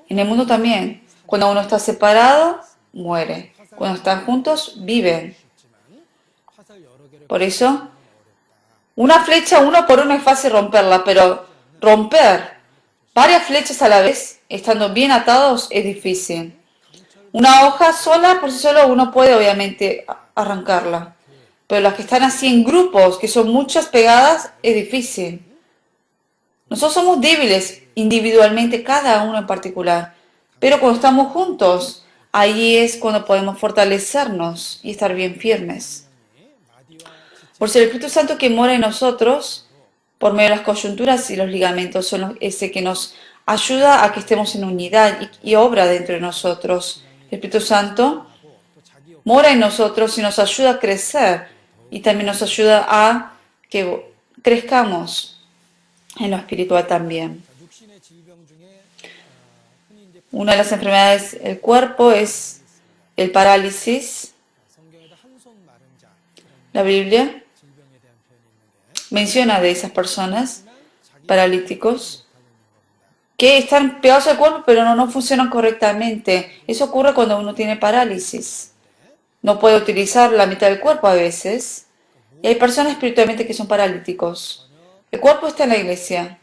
En el mundo también, cuando uno está separado, muere. Cuando están juntos, viven. Por eso, una flecha uno por uno es fácil romperla, pero romper varias flechas a la vez, estando bien atados, es difícil. Una hoja sola, por sí sola, uno puede obviamente arrancarla. Pero las que están así en grupos, que son muchas pegadas, es difícil. Nosotros somos débiles individualmente, cada uno en particular. Pero cuando estamos juntos, ahí es cuando podemos fortalecernos y estar bien firmes. Por ser el Espíritu Santo que mora en nosotros, por medio de las coyunturas y los ligamentos, son ese que nos ayuda a que estemos en unidad y obra dentro de nosotros. El Espíritu Santo mora en nosotros y nos ayuda a crecer y también nos ayuda a que crezcamos en lo espiritual también. Una de las enfermedades del cuerpo es el parálisis. La Biblia menciona de esas personas paralíticos que están pegados al cuerpo pero no funcionan correctamente. Eso ocurre cuando uno tiene parálisis. No puede utilizar la mitad del cuerpo a veces. Y hay personas espiritualmente que son paralíticos. El cuerpo está en la iglesia,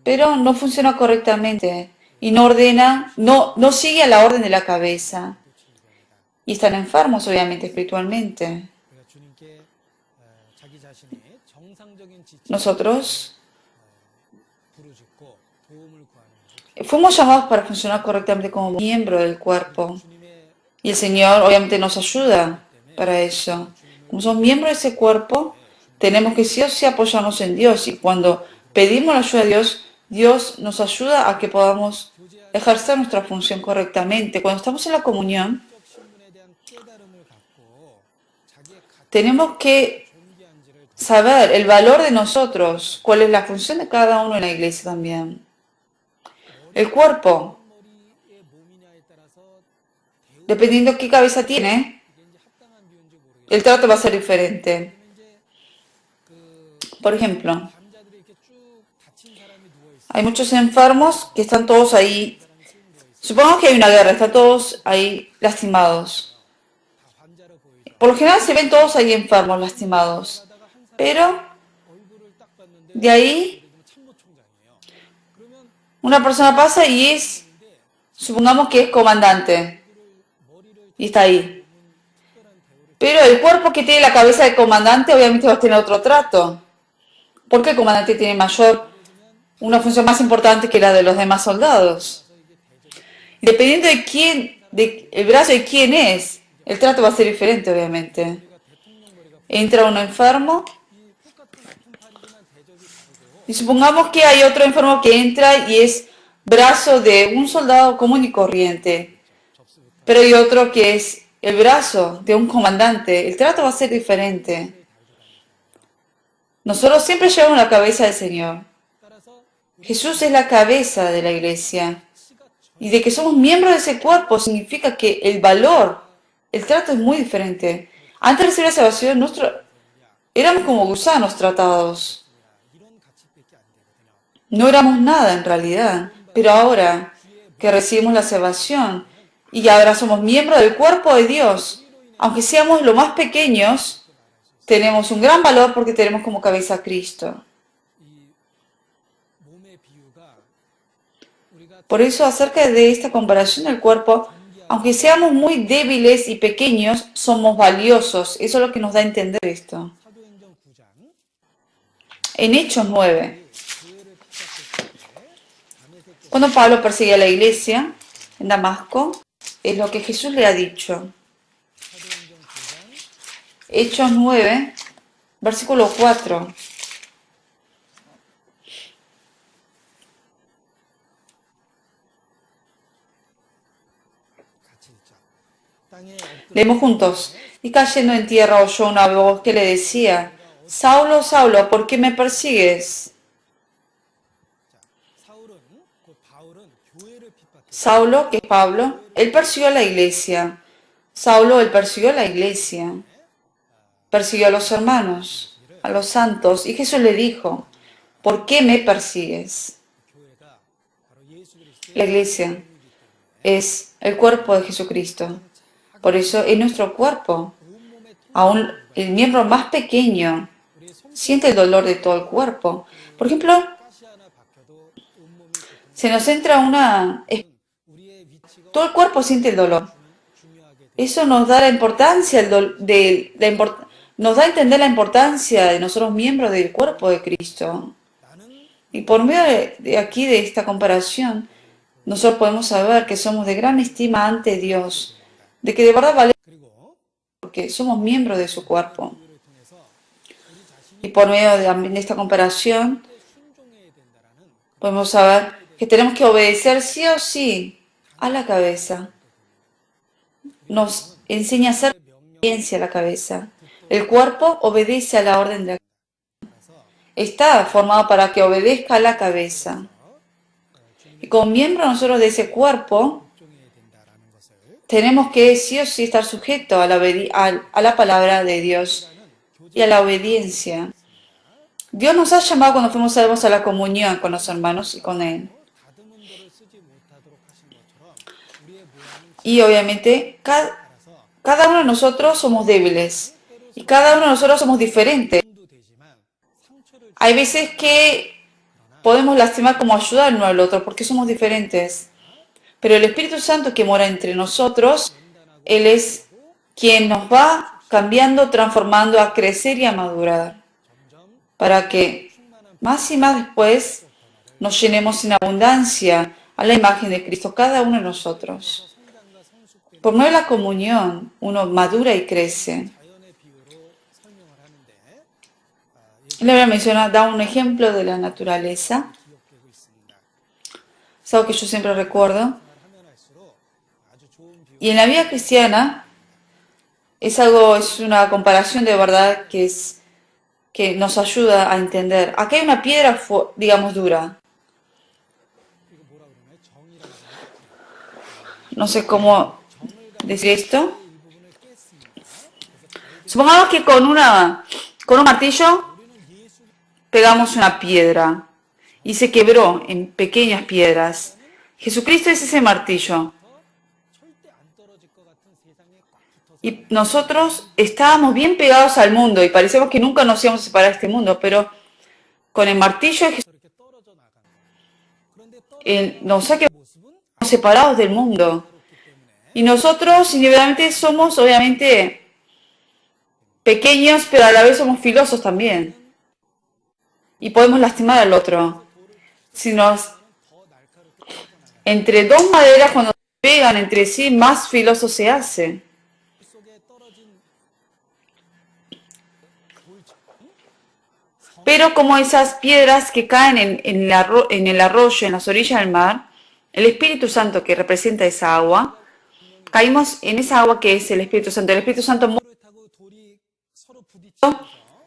pero no funciona correctamente y no ordena, no sigue a la orden de la cabeza. Y están enfermos, obviamente, espiritualmente. nosotros fuimos llamados para funcionar correctamente como miembro del cuerpo. Y el Señor obviamente nos ayuda para eso. Como somos miembros de ese cuerpo, tenemos que sí o sí apoyarnos en Dios. Y cuando pedimos la ayuda de Dios, Dios nos ayuda a que podamos ejercer nuestra función correctamente. Cuando estamos en la comunión, tenemos que saber el valor de nosotros, cuál es la función de cada uno en la iglesia también. El cuerpo, dependiendo qué cabeza tiene, el trato va a ser diferente. Por ejemplo, hay muchos enfermos que están todos ahí. Supongamos que hay una guerra, están todos ahí lastimados. Por lo general se ven todos ahí enfermos, lastimados. Pero de ahí una persona pasa y supongamos que es comandante. Y está ahí. Pero el cuerpo que tiene la cabeza del comandante obviamente va a tener otro trato. Porque el comandante tiene una función más importante que la de los demás soldados. Y dependiendo el brazo de quién es, el trato va a ser diferente, obviamente. Entra uno enfermo y supongamos que hay otro enfermo que entra y es brazo de un soldado común y corriente. Pero hay otro que es el brazo de un comandante. El trato va a ser diferente. Nosotros siempre llevamos la cabeza del Señor. Jesús es la cabeza de la iglesia. Y de que somos miembros de ese cuerpo significa que el valor, el trato es muy diferente. Antes de recibir la salvación, éramos como gusanos tratados. No éramos nada en realidad. Pero ahora que recibimos la salvación y ahora somos miembros del cuerpo de Dios, aunque seamos los más pequeños, tenemos un gran valor porque tenemos como cabeza a Cristo. Por eso, acerca de esta comparación del cuerpo, aunque seamos muy débiles y pequeños, somos valiosos. Eso es lo que nos da a entender esto. En Hechos 9, cuando Pablo persigue a la iglesia en Damasco, es lo que Jesús le ha dicho. Hechos 9, versículo 4. Leemos juntos. Y cayendo en tierra oyó una voz que le decía: Saulo, Saulo, ¿por qué me persigues? Saulo, que es Pablo, él persiguió a la iglesia. Saulo, él persiguió a la iglesia. Persiguió a los hermanos, a los santos. Y Jesús le dijo: ¿por qué me persigues? La iglesia es el cuerpo de Jesucristo. Por eso en nuestro cuerpo, aún el miembro más pequeño siente el dolor de todo el cuerpo. Por ejemplo, se nos entra todo el cuerpo siente el dolor. Eso nos da la importancia, nos da a entender la importancia de nosotros miembros del cuerpo de Cristo. Y por medio de esta comparación, nosotros podemos saber que somos de gran estima ante Dios, de que de verdad valemos porque somos miembros de su cuerpo. Y por medio de esta comparación, podemos saber que tenemos que obedecer sí o sí a la cabeza. Nos enseña a hacer obediencia a la cabeza. El cuerpo obedece a la orden de la cabeza. Está formado para que obedezca a la cabeza. Y como miembro nosotros de ese cuerpo, tenemos que sí o sí estar sujetos a la palabra de Dios y a la obediencia. Dios nos ha llamado cuando fuimos salvos a la comunión con los hermanos y con Él. Y obviamente cada uno de nosotros somos débiles y cada uno de nosotros somos diferentes. Hay veces que podemos lastimar como ayudar uno al otro porque somos diferentes. Pero el Espíritu Santo que mora entre nosotros, Él es quien nos va cambiando, transformando a crecer y a madurar. para que más y más después nos llenemos en abundancia a la imagen de Cristo, cada uno de nosotros. Por medio de la comunión, uno madura y crece. La Biblia menciona, da un ejemplo de la naturaleza. Es algo que yo siempre recuerdo. Y en la vida cristiana es una comparación de verdad que nos ayuda a entender. Aquí hay una piedra, digamos, dura. No sé cómo decir esto. Supongamos que con un martillo pegamos una piedra y se quebró en pequeñas piedras. Jesucristo es ese martillo. Y nosotros estábamos bien pegados al mundo y parecíamos que nunca nos íbamos a separar de este mundo, pero con el martillo de Jesús nos ha quedado separados del mundo. Y nosotros individualmente somos obviamente pequeños, pero a la vez somos filosos también. Y podemos lastimar al otro. Entre dos maderas, cuando se pegan entre sí, más filoso se hace. Pero como esas piedras que caen en el arroyo, en las orillas del mar, el Espíritu Santo que representa esa agua, caímos en esa agua que es el Espíritu Santo. El Espíritu Santo mueve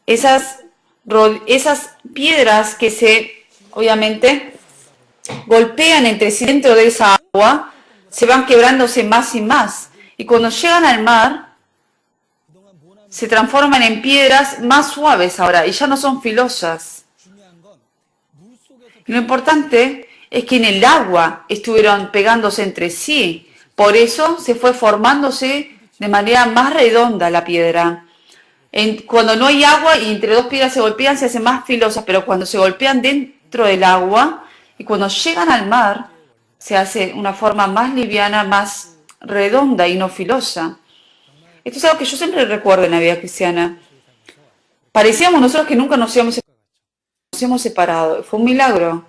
esas piedras que obviamente, golpean entre sí dentro de esa agua, se van quebrándose más y más. Y cuando llegan al mar, se transforman en piedras más suaves ahora y ya no son filosas. Y lo importante es que en el agua estuvieron pegándose entre sí. Por eso se fue formándose de manera más redonda la piedra. Cuando no hay agua y entre dos piedras se golpean, se hacen más filosas, pero cuando se golpean dentro del agua y cuando llegan al mar, se hace una forma más liviana, más redonda y no filosa. Esto es algo que yo siempre recuerdo en la vida cristiana. Parecíamos nosotros que nunca nos íbamos separado. Fue un milagro.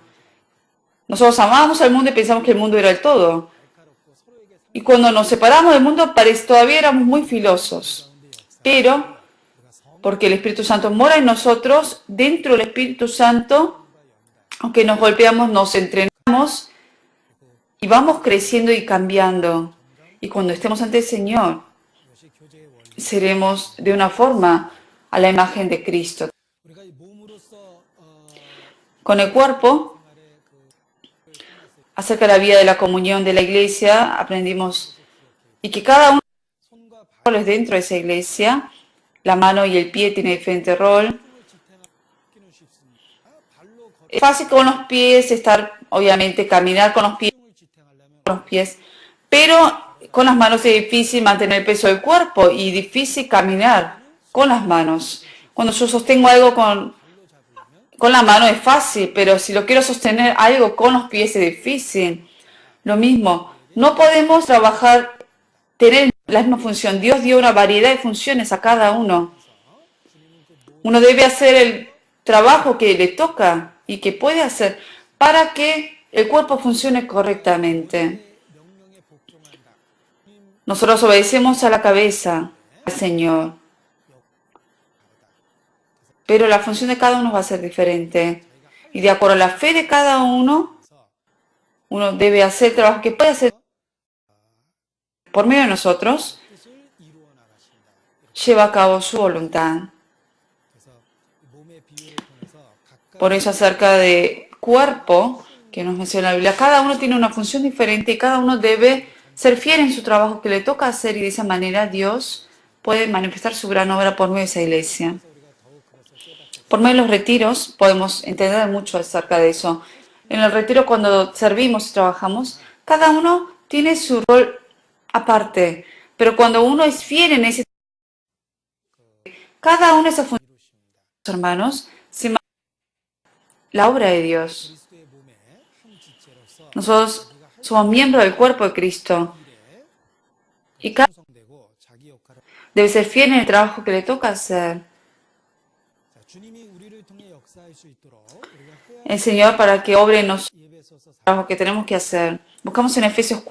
Nosotros amábamos al mundo y pensamos que el mundo era el todo. Y cuando nos separamos del mundo, todavía éramos muy filosos. Pero, porque el Espíritu Santo mora en nosotros, dentro del Espíritu Santo, aunque nos golpeamos, nos entrenamos y vamos creciendo y cambiando. Y cuando estemos ante el Señor, seremos de una forma a la imagen de Cristo. Con el cuerpo, acerca de la vida de la comunión de la iglesia, aprendimos y que cada uno de los roles dentro de esa iglesia, la mano y el pie tienen diferente rol. Es fácil con los pies obviamente, caminar con los pies, pero con las manos es difícil mantener el peso del cuerpo y difícil caminar con las manos. Cuando yo sostengo algo con la mano es fácil, pero si lo quiero sostener algo con los pies es difícil. Lo mismo, no podemos tener la misma función. Dios dio una variedad de funciones a cada uno. Uno debe hacer el trabajo que le toca y que puede hacer para que el cuerpo funcione correctamente. Nosotros obedecemos a la cabeza, al Señor. Pero la función de cada uno va a ser diferente. Y de acuerdo a la fe de cada uno, uno debe hacer el trabajo que puede hacer por medio de nosotros, lleva a cabo su voluntad. Por eso acerca de cuerpo, que nos menciona la Biblia, cada uno tiene una función diferente y cada uno debe ser fiel en su trabajo que le toca hacer y de esa manera Dios puede manifestar su gran obra por medio de esa iglesia. Por medio de los retiros podemos entender mucho acerca de eso. En el retiro cuando servimos y trabajamos, cada uno tiene su rol aparte, pero cuando uno es fiel en cada una de esas funciones, hermanos, la obra de Dios. Nosotros somos miembros del cuerpo de Cristo y cada uno debe ser fiel en el trabajo que le toca hacer. el Señor para que obre en nosotros lo que tenemos que hacer. Buscamos en Efesios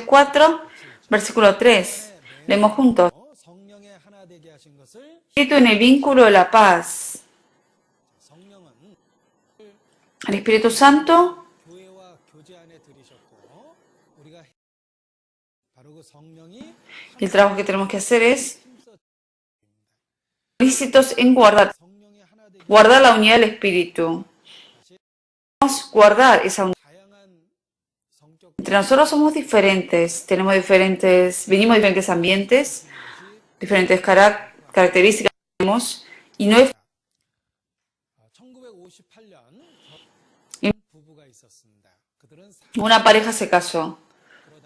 4, versículo 3. Leemos juntos. Espíritu en el vínculo de la paz. El Espíritu Santo, el trabajo que tenemos que hacer es lícitos en guardar la unidad del Espíritu. Guardar esa unidad. Entre nosotros somos diferentes, venimos de diferentes ambientes, diferentes características tenemos, y no es una pareja se casó,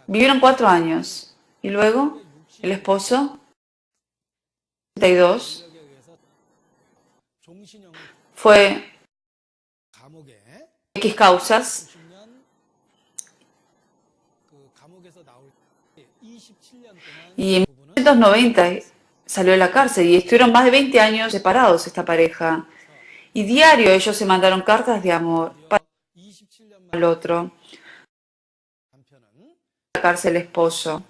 vivieron 4 años, y luego el esposo, 32, fue X causas, y en 1990 salió de la cárcel y estuvieron más de 20 años separados esta pareja. Y diario ellos se mandaron cartas de amor para el otro. La cárcel el esposo.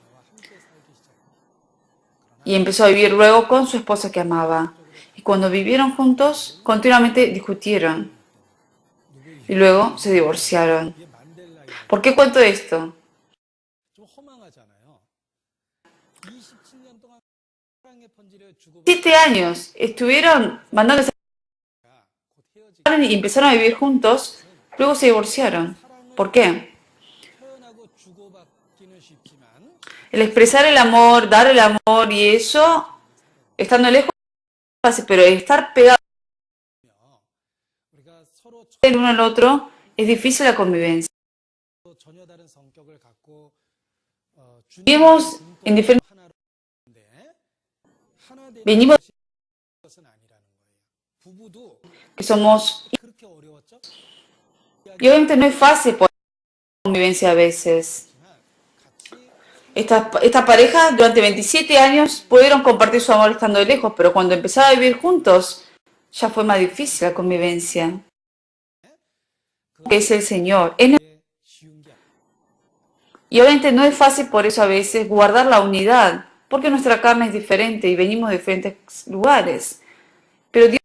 Y empezó a vivir luego con su esposa que amaba. Y cuando vivieron juntos, continuamente discutieron. Y luego se divorciaron. ¿Por qué cuento esto? 7 años estuvieron mandando y empezaron a vivir juntos, luego se divorciaron. ¿Por qué? El expresar el amor, dar el amor y eso, estando lejos, pero estar pegado el uno al otro es difícil la convivencia. Vivimos en diferentes... Venimos que somos... Y obviamente no es fácil por la convivencia a veces. Esta pareja durante 27 años pudieron compartir su amor estando de lejos, pero cuando empezaron a vivir juntos ya fue más difícil la convivencia. Es el Señor. Y obviamente no es fácil por eso a veces guardar la unidad, porque nuestra carne es diferente y venimos de diferentes lugares. Pero Dios